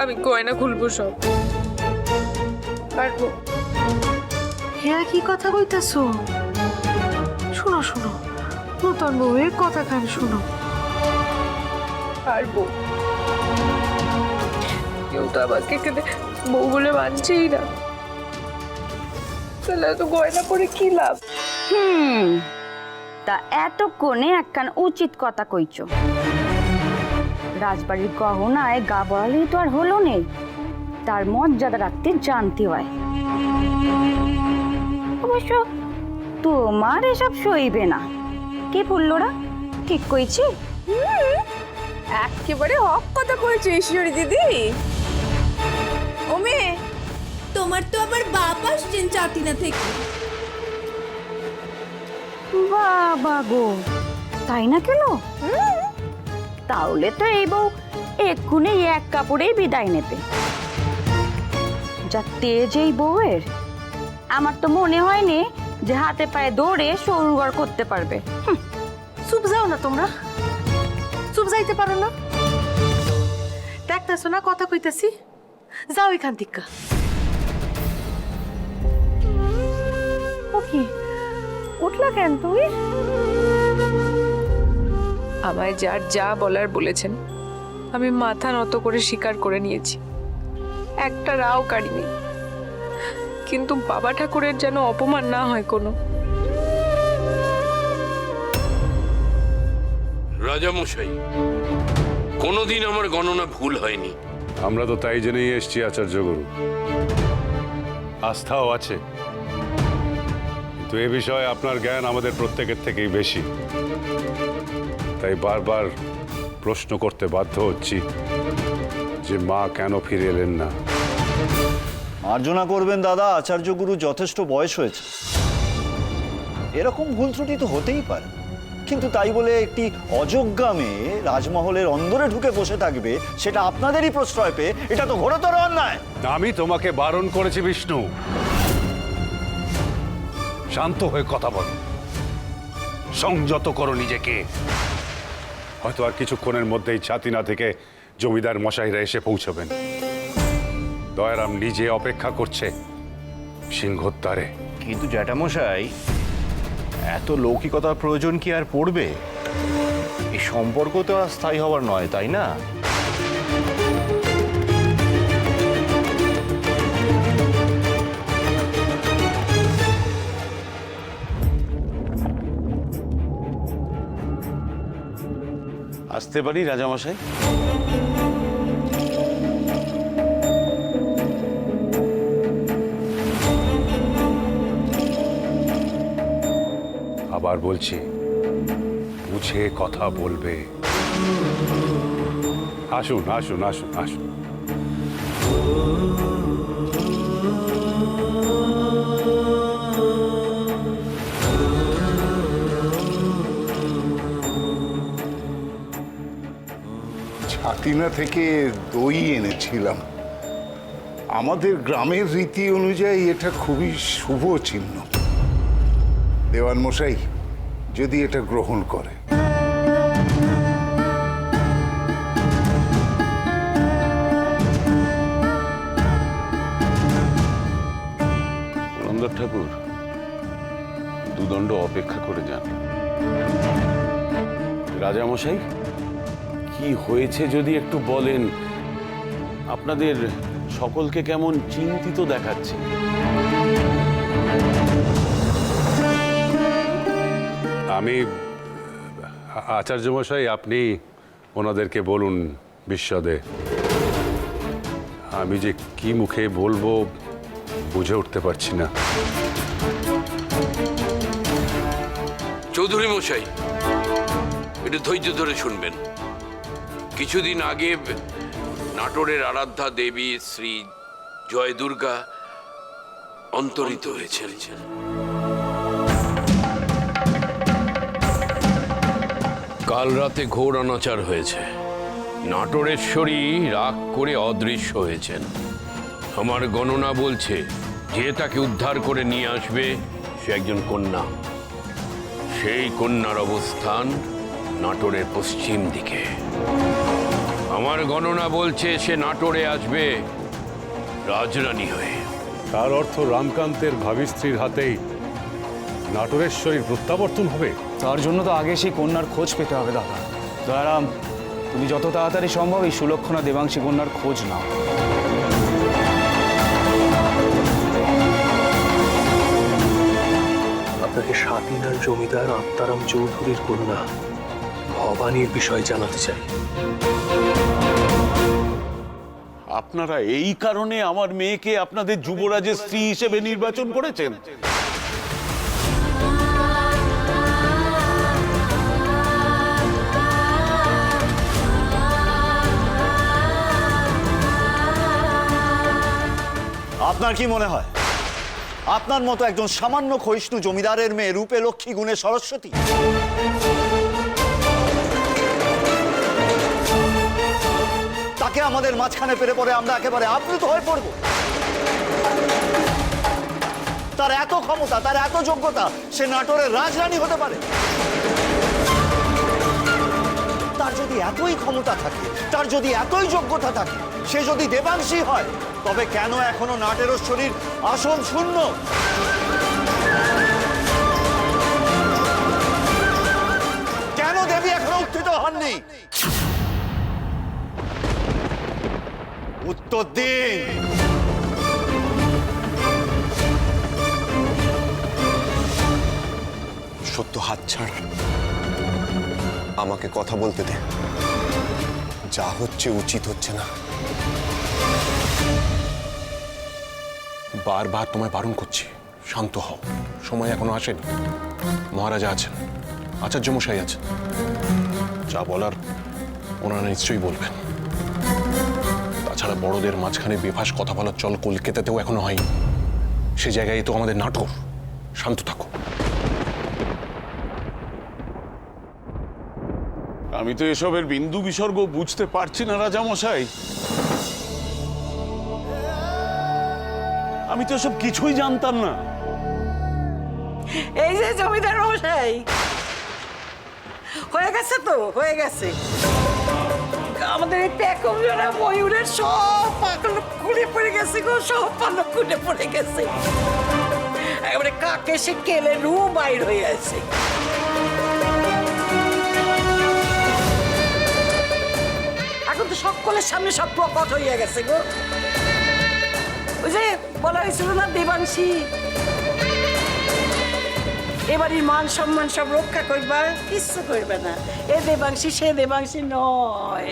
আমি গয়না খুলবো সব। পারবো। হ্যাঁ, কি কথা কইতাছো? শোনো শোনো, নতুন বউয়ের কথা খান শোনো। পারবো। কেউ তো আমাকে এখানে বউ বলে মানছেই না, তাহলে তো গয়না পরে কি লাভ? তা এতক্ষণে একখান উচিত কথা কইছ। রাজবাড়ির গহনায় গা বড়ালেই তো আর হলো নেই, তার মর্যাদা রাখতে জানতে হয়। অবশ্য তোমার এসব সইবে না। কে ফুললোরা ঠিক কইছি? একেবারে হক কথা কয়েছে ঈশ্বরী দিদি। ও মেয়ে, তোমার তো আবার বাপ আসছেন চাটিনা থেকে। বাবা গো, তাই না কেন? তাহলে তো এই বউ এক্ষুনি এক কাপড়েই বিদায় নেবে। যা তেজ এই বউয়ের, আমার তো মনে হয়নি যে হাতে পায়ে দৌড়ে সরুঘর করতে পারবে। চুপ যাও না তোমরা, চুপ যাইতে পারো না? দেখতেছো না কথা কইতাছি? যাও এখান থেকে। ও কি উঠলা কেন তুই? আমায় যার যা বলার বলেছেন, আমি মাথা নত করে স্বীকার করে নিয়েছি, একটা রাও কাড়িনি। কিন্তু বাবা ঠাকুরের যেন অপমান না হয় কোনো। রাজামশাই, কোনোদিন আমার গণনা ভুল হয়নি। আমরা তো তাই জেনেই এসছি আচার্য গুরু, আস্থাও আছে, কিন্তু এ বিষয়ে আপনার জ্ঞান আমাদের প্রত্যেকের থেকেই বেশি। তাই বারবার প্রশ্ন করতে বাধ্য হচ্ছি যে মা কেন ফিরে এলেন না। মার্জনা করবেন দাদা, আচার্য গুরু যথেষ্ট বয়স হয়েছে, এরকম ভুল ত্রুটি তো হতেই পারে। কিন্তু তাই বলে একটি অযোগ্যা মেয়ে রাজমহলের অন্দরে ঢুকে বসে থাকবে, সেটা আপনাদেরই প্রশ্রয় পেয়ে, এটা তো ঘোরতর অন্যায়। আমি তোমাকে বারণ করেছি বিষ্ণু, শান্ত হয়ে কথা বলো, সংযত করো নিজেকে। হয়তো আর কিছুক্ষণের মধ্যেই ছাতিনা থেকে জমিদার মশাইরা এসে পৌঁছবেন। দয়ারাম নিজে অপেক্ষা করছে সিংহর দ্বারে। কিন্তু জ্যাঠামশাই, এত লৌকিকতার প্রয়োজন কি আর পড়বে? এই সম্পর্ক তো আর স্থায়ী হওয়ার নয়, তাই না? আসতে পারি রাজামশাই? আবার বলছি, বুঝে কথা বলবে। আসুন আসুন আসুন আসুন। ছাতিনা থেকে দই এনেছিলাম। আমাদের গ্রামের রীতি অনুযায়ী এটা খুবই শুভ চিহ্ন। দেওয়ান মশাই যদি এটা গ্রহণ করে। পুরন্দর ঠাকুর, দুদণ্ড অপেক্ষা করে যান। রাজামশাই, কি হয়েছে যদি একটু বলেন? আপনাদের সকলকে কেমন চিন্তিত দেখাচ্ছে। আমি আচার্য মশাই, আপনি ওনাদেরকে বলুন বিশদে। আমি যে কি মুখে বলবো বুঝে উঠতে পারছি না। চৌধুরী মশাই, একটু ধৈর্য ধরে শুনবেন। কিছুদিন আগে নাটোরের আরাধ্যা দেবী শ্রী জয় দুর্গা অন্তরিত হয়েছেন। কাল রাতে ঘোর অনাচার হয়েছে। নাটোরেশ্বরী রাগ করে অদৃশ্য হয়েছেন। আমার গণনা বলছে যে তাকে উদ্ধার করে নিয়ে আসবে সে একজন কন্যা। সেই কন্যার অবস্থান নাটোরের পশ্চিম দিকে। আমার গণনা বলছে সে নাটোরে আসবে রাজরানী হয়ে। তার অর্থ রামকান্তের ভাবী স্ত্রীর হাতেই নাটোরেশ্বরীর প্রত্যাবর্তন হবে। তার জন্য তো আগে সেই কন্যার খোঁজ পেতে হবে দাদা। দয়ারাম, তুমি যত তাড়াতাড়ি সম্ভব এই সুলক্ষণা দেবাংশী কন্যার খোঁজ নাও। আপনাকে স্বাধীনার জমিদার আত্মারাম চৌধুরীর কন্যা ভবানীর বিষয়ে জানাতে চাই। আপনারা এই কারণে আমার মেয়েকে আপনাদের যুবরাজের স্ত্রী হিসেবে নির্বাচন করেছেন? আপনার কি মনে হয় আপনার মতো একজন সামান্য ক্ষয়িষ্ণু জমিদারের মেয়ে রূপে লক্ষ্মী গুণে সরস্বতী? তাকে আমাদের মাঝখানে পেরে পড়ে আমরা একেবারে আপ্লুত হয়ে পড়ব? তার এত ক্ষমতা, তার এত যোগ্যতা, সে নাটোরের রাজরানী হতে পারে। তার যদি এতই ক্ষমতা থাকে, তার যদি এতই যোগ্যতা থাকে, সে যদি দেবাংশী হয়, তবে কেন এখনো নাটেশ্বরীর আসন শূন্য? কেন দেবী এখনো উত্থিত হননি? উত্তর দিন। সত্য হাত ছাড়, আমাকে কথা বলতে দে। যা হচ্ছে উচিত হচ্ছে না। বারবার তোমায় বারণ করছি, শান্ত হও। সময় এখনো আসেনি। মহারাজা আছেন, আচার্য মশাই আছেন, যা বলার ওনারা নিশ্চয়ই বলবেন। তাছাড়া বড়দের মাঝখানে বেফাস কথা বলার চল কলকাতাতেও এখনো হয়নি। সে জায়গায় তো আমাদের নাটোর। শান্ত থাকো। আমি তো এসবের বিন্দু বিসর্গ বুঝতে পারছি না রাজামশাই। আমি তো এসব কিছুই জানতাম না। এই যে জমিদার মশাই, হয়ে গেছে তো, হয়ে গেছে। আমাদের এই পেকমজোড়া ময়ূরের সব পালক খুলে পড়ে গেছে গো, সব পালক খুলে পড়ে গেছে। একেবারে কাকে সে কেলে রু বাইর হয়ে আছে। এখন তো সকলের সামনে সব প্রকট হইয়া গেছে গো। ওই যে বলা হয়েছিল না দেবাংশী এবারই মান সম্মান সব রক্ষা করবা, কিচ্ছু করবে না। এ দেবাংশী সে দেবাংশী নয়।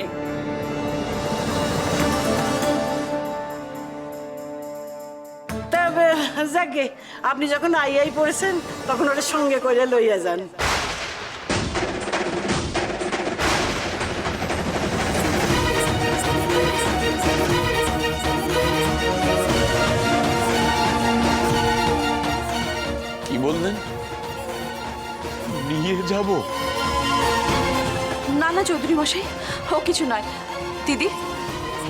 তবে যাকে আপনি যখন আইয়াই পড়েছেন তখন ওটা সঙ্গে করে লইয়া যান। কি বললেন? নিয়ে যাব? না না চৌধুরী মশাই, ও কিছু নয়। দিদি,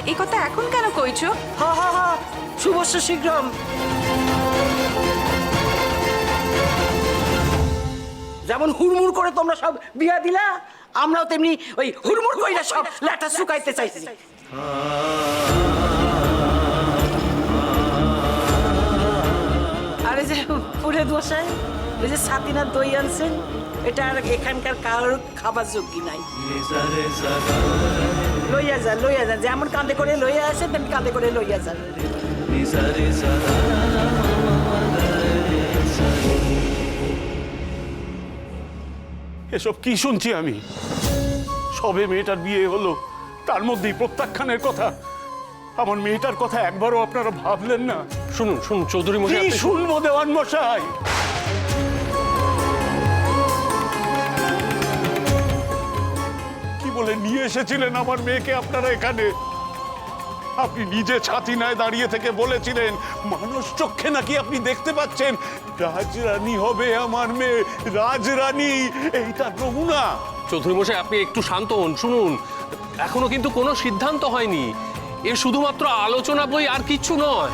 এই কথা এখন কেন কইছো? হা হা হা, শুভস্য শীঘ্রম। যেমন হুড়মুড় করে তোমরা সব বিয়া দিলা, আমরাও তেমনি ওই হুড়মুড় কইরা সব লাটা শুকাইতে চাইছি। আরে যে পুরে দোষায় ওই যে সাতিনার দই আনছেন, এটা আর এখানকার কারোর খাবার যোগ্য নাই। লইয়া যান, লইয়া যান, যেমন কাঁধে করে লইয়া আসেন তেমনি কাঁধে করে লইয়া যান। এসব কি শুনছি আমি? সবে মেয়েটার বিয়ে হলো, তার মধ্যেই প্রত্যাখ্যানের কথা। আমার মেয়েটার কথা একবারও আপনারা ভাবলেন না? শুনুন শুনুন চৌধুরী কি মশাই, শুনবো দেওয়ান মশাই? কি বলে নিয়ে এসেছিলেন আমার মেয়েকে আপনারা এখানে? আপনি নিজে ছাতিনায় দাঁড়িয়ে থেকে বলেছিলেন মানুষ চক্ষে নাকি আপনি দেখতে পাচ্ছেন রাজরানী হবে আমার মেয়ে, রাজরানী। এইটা নমুনা। চৌধুরী মশাই আপনি একটু শান্ত হন। শুনুন, এখনো কিন্তু কোনো সিদ্ধান্ত হয়নি। এ শুধুমাত্র আলোচনা বই, আর কিচ্ছু নয়।